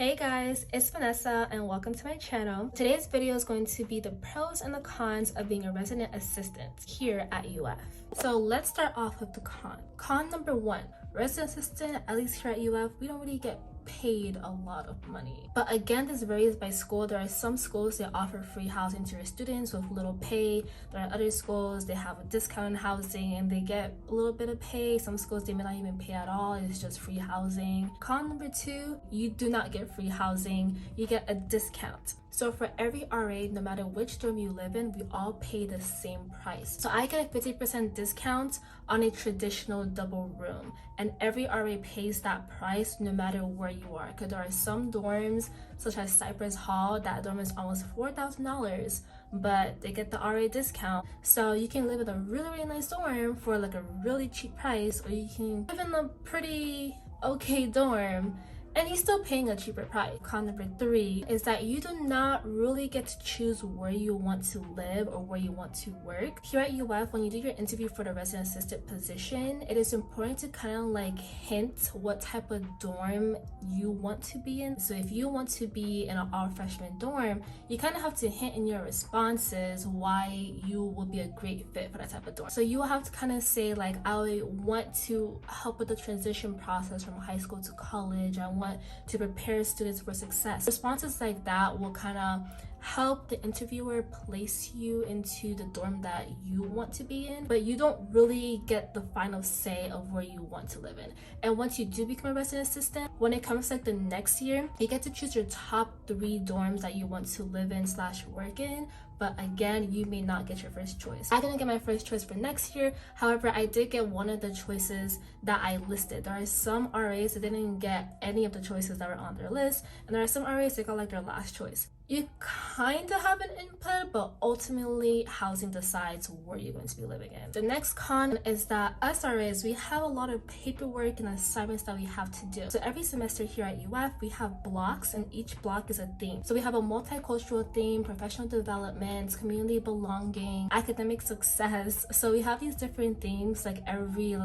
Hey guys, it's Vanessa and welcome to my channel. Today's video is going to be the pros and the cons of being a resident assistant here at UF. So let's start off with the con. Con number one, resident assistant, at least here at UF, we don't really get paid a lot of money. But again, this varies by school. There are some schools that offer free housing to your students with little pay. There are other schools they have a discount in housing and they get a little bit of pay. Some schools they may not even pay at all. It's just free housing. Con number two, you do not get free housing. You get a discount. So for every RA, no matter which dorm you live in, we all pay the same price. So I get a 50% discount on a traditional double room, and every RA pays that price no matter where you are. Because there are some dorms, such as Cypress Hall, that dorm is almost $4,000, but they get the RA discount. So you can live in a really nice dorm for like a really cheap price, or you can live in a pretty okay dorm and you're still paying a cheaper price. Con number three is that you do not really get to choose where you want to live or where you want to work. Here at UF, when you do your interview for the resident assistant position, it is important to kind of like hint what type of dorm you want to be in. So if you want to be in an all-freshman dorm, you kind of have to hint in your responses why you will be a great fit for that type of dorm. So you will have to kind of say like, I want to help with the transition process from high school to college. I want to prepare students for success. Responses like that will kind of help the interviewer place you into the dorm that you want to be in, but you don't really get the final say of where you want to live in. And once you do become a resident assistant, when it comes to like the next year, you get to choose your top 3 dorms that you want to live in / work in. But again, you may not get your first choice. I didn't get my first choice for next year. However, I did get one of the choices that I listed. There are some RAs that didn't get any of the choices that were on their list, and there are some RAs that got like their last choice. You kind of have an input, but ultimately housing decides where you're going to be living in. The next con is that us RAs, we have a lot of paperwork and assignments that we have to do. So every semester here at UF, we have blocks, and each block is a theme. So we have a multicultural theme, professional development, community belonging, academic success. So we have these different themes like every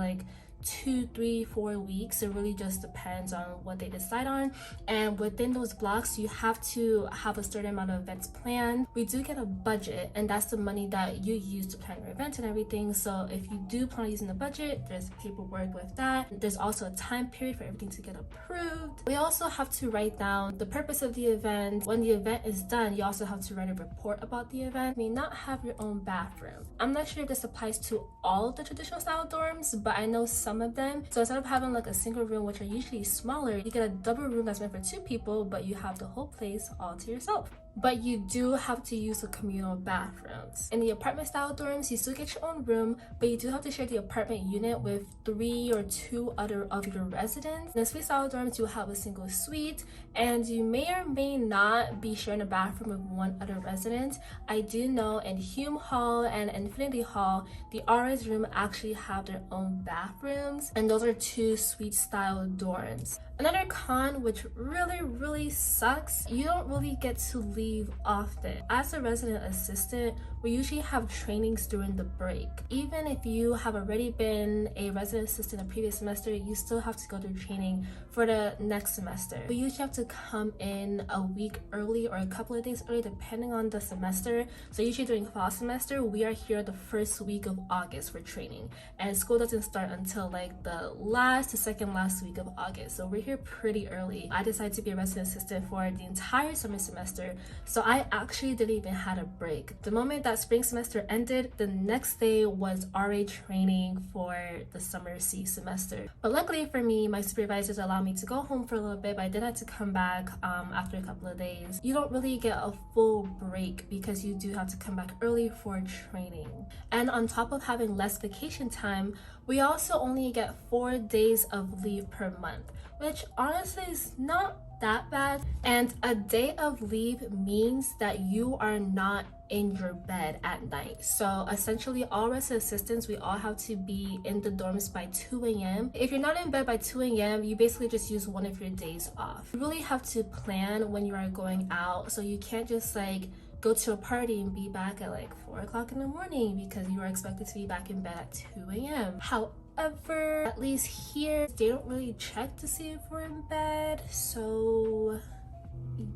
2, 3, 4 weeks. It really just depends on what they decide on, and within those blocks you have to have a certain amount of events planned. We do get a budget, and that's the money that you use to plan your event and everything. So if you do plan on using the budget, there's paperwork with that. There's also a time period for everything to get approved. We also have to write down the purpose of the event. When the event is done, you also have to write a report about the event. You may not have your own bathroom. I'm not sure if this applies to all of the traditional style dorms, but I know some of them. So instead of having like a single room, which are usually smaller, you get a double room that's meant for 2 people, but you have the whole place all to yourself. But you do have to use the communal bathrooms. In the apartment style dorms, you still get your own room, but you do have to share the apartment unit with 3 or 2 other of your residents. In the suite style dorms, you have a single suite, and you may or may not be sharing a bathroom with 1 other resident. I do know in Hume Hall and Infinity Hall, the RA's room actually have their own bathrooms, and those are 2 suite style dorms. Another con, which really sucks, you don't really get to leave often. As a resident assistant, we usually have trainings during the break. Even if you have already been a resident assistant the previous semester, you still have to go to training for the next semester. We usually have to come in a week early or a couple of days early depending on the semester. So usually during fall semester, we are here the first week of August for training, and school doesn't start until like the last to second last week of August. So we're here pretty early. I decided to be a resident assistant for the entire summer semester, so I actually didn't even have a break. The moment that spring semester ended, the next day was RA training for the summer C semester. But luckily for me, my supervisors allowed me to go home for a little bit, but I did have to come back after a couple of days. You don't really get a full break because you do have to come back early for training. And on top of having less vacation time, we also only get 4 days of leave per month, which honestly is not that bad. And a day of leave means that you are not in your bed at night. So essentially all resident assistants, we all have to be in the dorms by 2 a.m. If you're not in bed by 2 a.m., you basically just use one of your days off. You really have to plan when you are going out, so you can't just like go to a party and be back at like 4 o'clock in the morning because you are expected to be back in bed at 2 a.m. However, at least here, they don't really check to see if we're in bed, so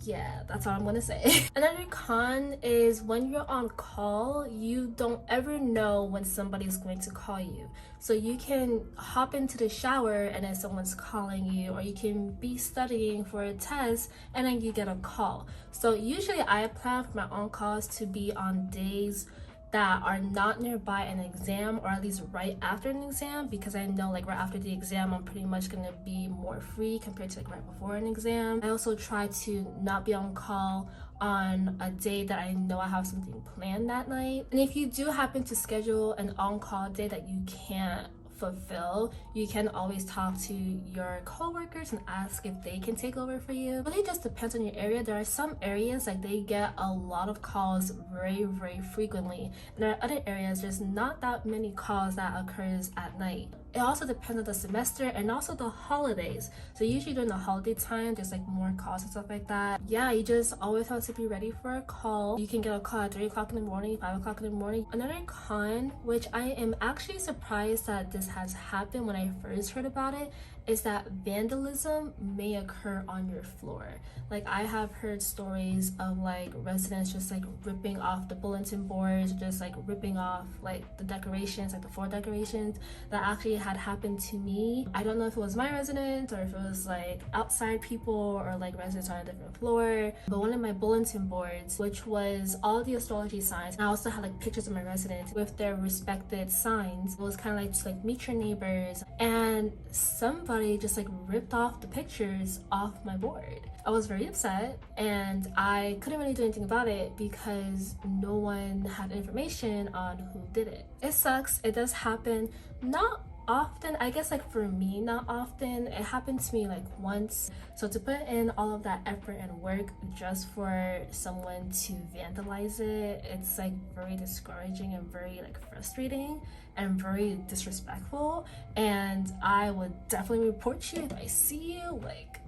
Yeah, that's all I'm gonna say. Another con is when you're on call, you don't ever know when somebody's going to call you. So you can hop into the shower and then someone's calling you, or you can be studying for a test and then you get a call. So usually I plan for my on calls to be on days that are not nearby an exam, or at least right after an exam, because I know like right after the exam I'm pretty much gonna be more free compared to like right before an exam. I also try to not be on call on a day that I know I have something planned that night. And if you do happen to schedule an on-call day that you can't fulfill, you can always talk to your coworkers and ask if they can take over for you. It really just depends on your area. There are some areas like they get a lot of calls very frequently, and there are other areas there's not that many calls that occurs at night. It also depends on the semester and also the holidays. So usually during the holiday time, there's like more calls and stuff like that. Yeah, you just always have to be ready for a call. You can get a call at 3 o'clock in the morning, 5 o'clock in the morning. Another con, which I am actually surprised that this has happened when I first heard about it, is that vandalism may occur on your floor. Like I have heard stories of like residents just like ripping off the bulletin boards, just like ripping off like the decorations, like the floor decorations. That actually had happened to me. I don't know if it was my resident or if it was like outside people or like residents on a different floor, but one of my bulletin boards, which was all the astrology signs, and I also had like pictures of my residents with their respected signs. It was kind of like just like meet your neighbors, and somebody just like ripped off the pictures off my board. I was very upset and I couldn't really do anything about it because no one had information on who did it. It sucks. It does happen. Not often, I guess, like for me, not often. It happened to me like once. So to put in all of that effort and work just for someone to vandalize it, it's like very discouraging and very like frustrating and very disrespectful. And I would definitely report you if I see you. Like,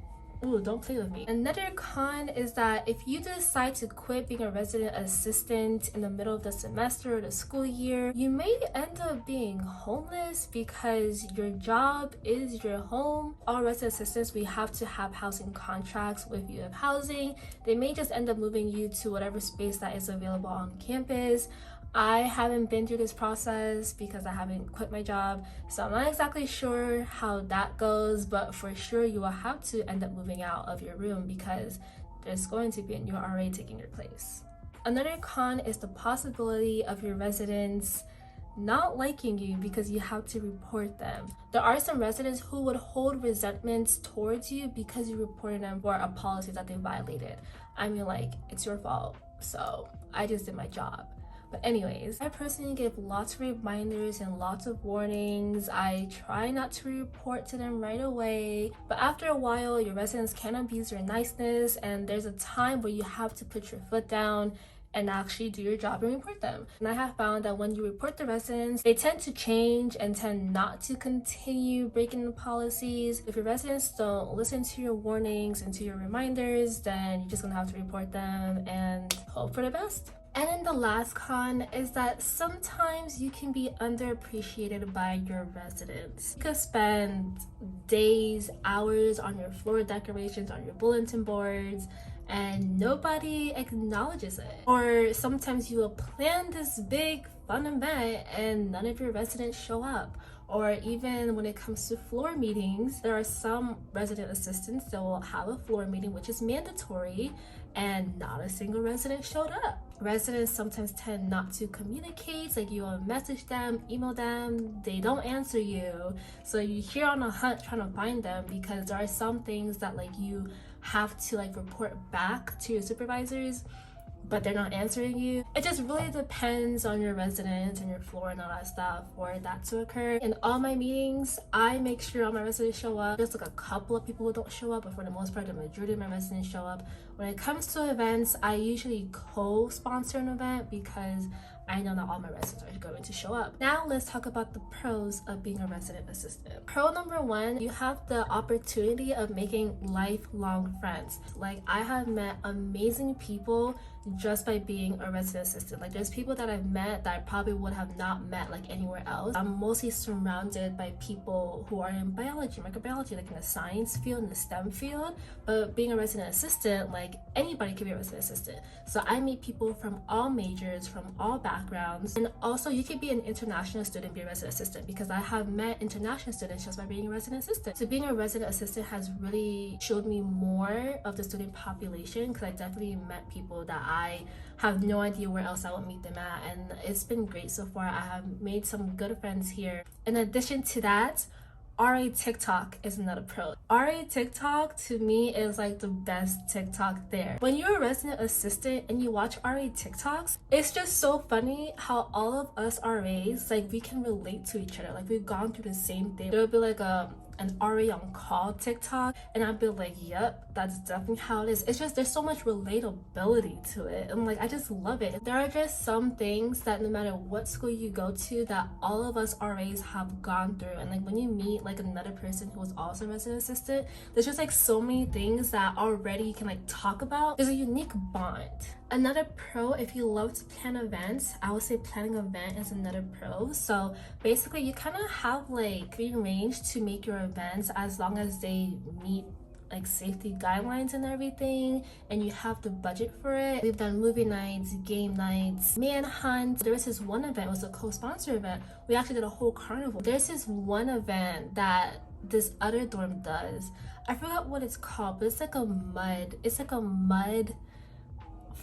ooh, don't play with me. Another con is that if you decide to quit being a resident assistant in the middle of the semester or the school year, you may end up being homeless because your job is your home. All resident assistants, we have to have housing contracts with UF Housing. They may just end up moving you to whatever space that is available on campus. I haven't been through this process because I haven't quit my job, so I'm not exactly sure how that goes, but for sure you will have to end up moving out of your room because there's going to be a new RA taking your place. Another con is the possibility of your residents not liking you because you have to report them. There are some residents who would hold resentments towards you because you reported them for a policy that they violated. I mean, like, it's your fault, so I just did my job. But anyways, I personally give lots of reminders and lots of warnings. I try not to report to them right away, but after a while, your residents can abuse your niceness, and there's a time where you have to put your foot down and actually do your job and report them. And I have found that when you report the residents, they tend to change and tend not to continue breaking the policies. If your residents don't listen to your warnings and to your reminders, then you're just gonna have to report them and hope for the best. And then the last con is that sometimes you can be underappreciated by your residents. You could spend days, hours on your floor decorations, on your bulletin boards, and nobody acknowledges it. Or sometimes you will plan this big fun event and none of your residents show up. Or even when it comes to floor meetings, there are some resident assistants that will have a floor meeting, which is mandatory, and not a single resident showed up. Residents sometimes tend not to communicate, like you will message them, email them, they don't answer you. So you're here on a hunt trying to find them because there are some things that like you have to like report back to your supervisors, but they're not answering you. It just really depends on your residents and your floor and all that stuff for that to occur. In all my meetings, I make sure all my residents show up. There's like a couple of people who don't show up, but for the most part, the majority of my residents show up. When it comes to events, I usually co-sponsor an event because I know not all my residents are going to show up. Now let's talk about the pros of being a resident assistant. Pro number one, you have the opportunity of making lifelong friends. Like, I have met amazing people just by being a resident assistant. Like, there's people that I've met that I probably would have not met like anywhere else. I'm mostly surrounded by people who are in biology, microbiology, like in the science field, in the STEM field. But being a resident assistant, like, anybody can be a resident assistant. So I meet people from all majors, from all backgrounds. And also you can be an international student, be a resident assistant, because I have met international students just by being a resident assistant. So being a resident assistant has really showed me more of the student population, because I definitely met people that I have no idea where else I would meet them at, and it's been great so far. I have made some good friends here. In addition to that, RA TikTok is another pro. RA TikTok to me is like the best TikTok there. When you're a resident assistant and you watch RA TikToks, it's just so funny how all of us RAs, like, we can relate to each other. Like, we've gone through the same thing. There'll be like an RA on call TikTok, and I'd be like, yep, that's definitely how it is. It's just, there's so much relatability to it, and like, I just love it. There are just some things that no matter what school you go to, that all of us RAs have gone through. And like, when you meet like another person who was also a resident assistant, there's just like so many things that already you can like talk about. There's a unique bond. Another pro, if you love to plan events, I would say planning an event is another pro. So basically you kind of have like free range to make your events as long as they meet like safety guidelines and everything, and you have the budget for it. We've done movie nights, game nights, manhunt. There was this one event, it was a co-sponsor event. We actually did a whole carnival. There's this one event that this other dorm does. I forgot what it's called, but it's like a mud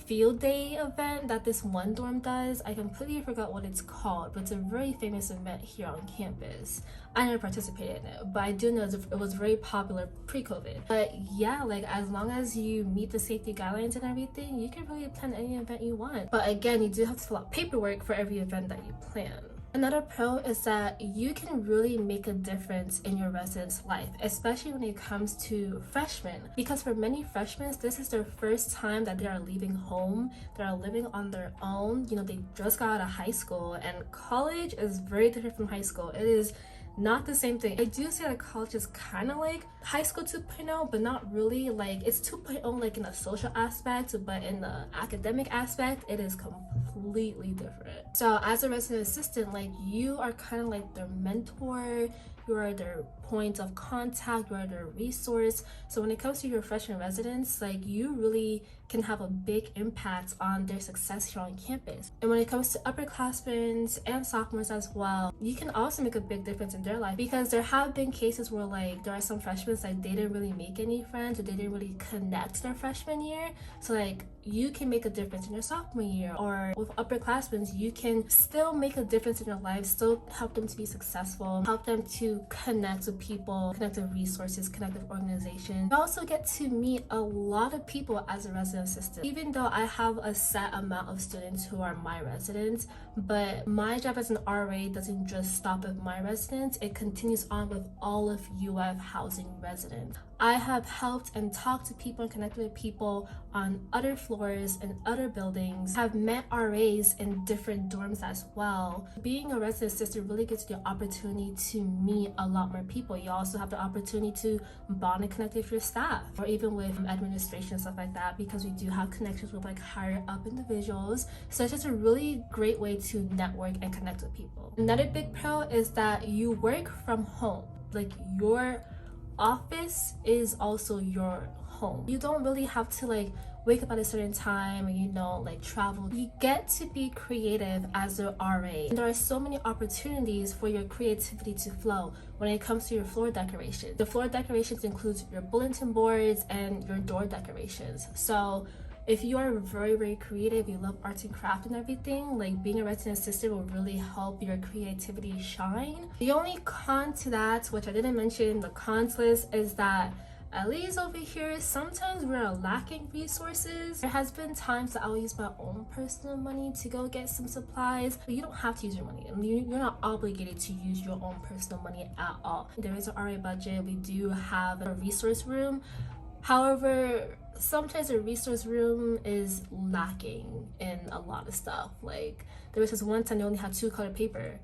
field day event that this one dorm does. I completely forgot what it's called, but it's a very famous event here on campus. I never participated in it, but I do know it was very popular pre-COVID. But yeah, like, as long as you meet the safety guidelines and everything, you can really plan any event you want. But again, you do have to fill out paperwork for every event that you plan. Another pro is that you can really make a difference in your resident's life, especially when it comes to freshmen. Because for many freshmen, this is their first time that they are leaving home. They are living on their own. You know, they just got out of high school, and college is very different from high school. It is not the same thing. I do say that college is kind of like high school 2.0, but not really. Like, it's 2.0 like in a social aspect, but in the academic aspect, it is completely different. So as a resident assistant, like, you are kind of like their mentor, you are their point of contact, you are their resource. So when it comes to your freshman residents, like, you really can have a big impact on their success here on campus. And when it comes to upperclassmen and sophomores as well, you can also make a big difference in their life, because there have been cases where like there are some freshmen like they didn't really make any friends, or they didn't really connect their freshman year. So like, you can make a difference in your sophomore year. Or with upperclassmen, you can still make a difference in their life, still help them to be successful, help them to connect with people, connect with resources, connect with organizations. You also get to meet a lot of people as a resident assistant. Even though I have a set amount of students who are my residents, but my job as an RA doesn't just stop with my residents, it continues on with all of UF housing residents. I have helped and talked to people and connected with people on other floors and other buildings, have met RAs in different dorms as well. Being a resident assistant really gives you the opportunity to meet a lot more people. You also have the opportunity to bond and connect with your staff, or even with administration and stuff like that, because we do have connections with like higher up individuals. So it's just a really great way to network and connect with people. Another big pro is that you work from home. Like, your office is also your home. You don't really have to like wake up at a certain time and, you know, like travel. You get to be creative as an RA. And there are so many opportunities for your creativity to flow when it comes to your floor decorations. The floor decorations includes your bulletin boards and your door decorations. So if you are very, very creative, you love arts and craft and everything, like, being a resident assistant will really help your creativity shine. The only con to that, which I didn't mention in the cons list, is that at least over here, sometimes we're lacking resources. There has been times that I'll use my own personal money to go get some supplies, but you don't have to use your money. You're not obligated to use your own personal money at all. There is an RA budget. We do have a resource room. However, sometimes the resource room is lacking in a lot of stuff. Like there was this one time they only had 2-color paper.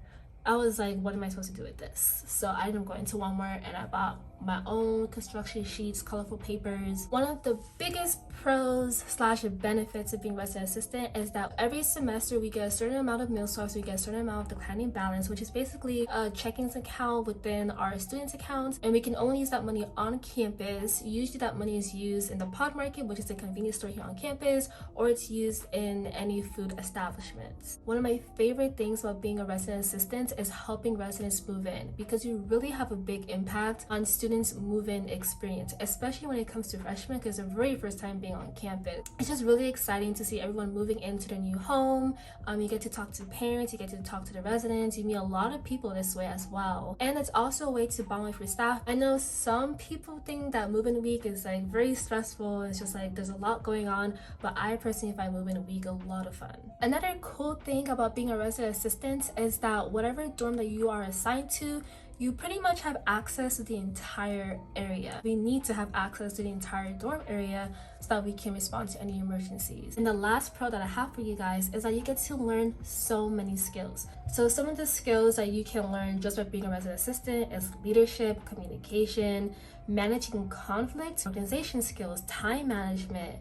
I was like, what am I supposed to do with this? So I ended up going to Walmart and I bought my own construction sheets, colorful papers. One of the biggest pros slash benefits of being resident assistant is that every semester we get a certain amount of meal stocks, we get a certain amount of declining balance, which is basically a checkings account within our students' accounts, and we can only use that money on campus. Usually that money is used in the pod market, which is a convenience store here on campus, or it's used in any food establishments. One of my favorite things about being a resident assistant is helping residents move in, because you really have a big impact on students' move-in experience, especially when it comes to freshmen, because the very first time being on campus. It's just really exciting to see everyone moving into their new home. You get to talk to parents, you get to talk to the residents, you meet a lot of people this way as well. And it's also a way to bond with your staff. I know some people think that move-in week is like very stressful, it's just like there's a lot going on, but I personally find move-in week a lot of fun. Another cool thing about being a resident assistant is that whatever dorm that you are assigned to, you pretty much have access to the entire area. We need to have access to the entire dorm area so that we can respond to any emergencies. And the last pro that I have for you guys is that you get to learn so many skills. So some of the skills that you can learn just by being a resident assistant is leadership, communication, managing conflict, organization skills, time management.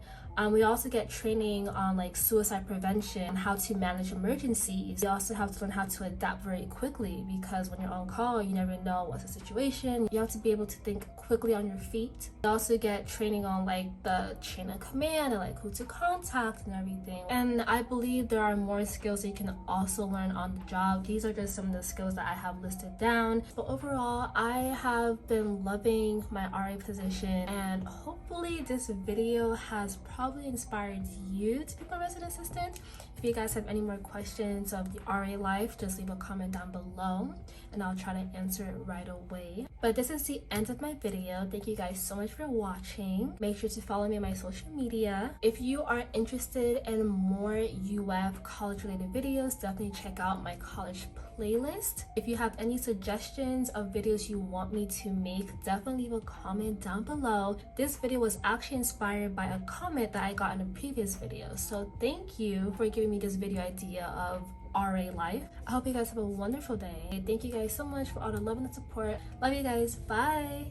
We also get training on like suicide prevention, how to manage emergencies. You also have to learn how to adapt very quickly, because when you're on call, you never know what's the situation. You have to be able to think quickly on your feet. You also get training on like the chain of command and like who to contact and everything. And I believe there are more skills that you can also learn on the job. These are just some of the skills that I have listed down. But overall, I have been loving my RA position, and hopefully this video has probably inspired you to become a resident assistant. If you guys have any more questions of the RA life, just leave a comment down below and I'll try to answer it right away. But this is the end of my video. Thank you guys so much for watching. Make sure to follow me on my social media. If you are interested in more UF college related videos, definitely check out my college playlist. If you have any suggestions of videos you want me to make, definitely leave a comment down below. This video was actually inspired by a comment that I got in a previous video, so thank you for giving me this video idea of RA life. I hope you guys have a wonderful day. Thank you guys so much for all the love and the support. Love you guys. Bye.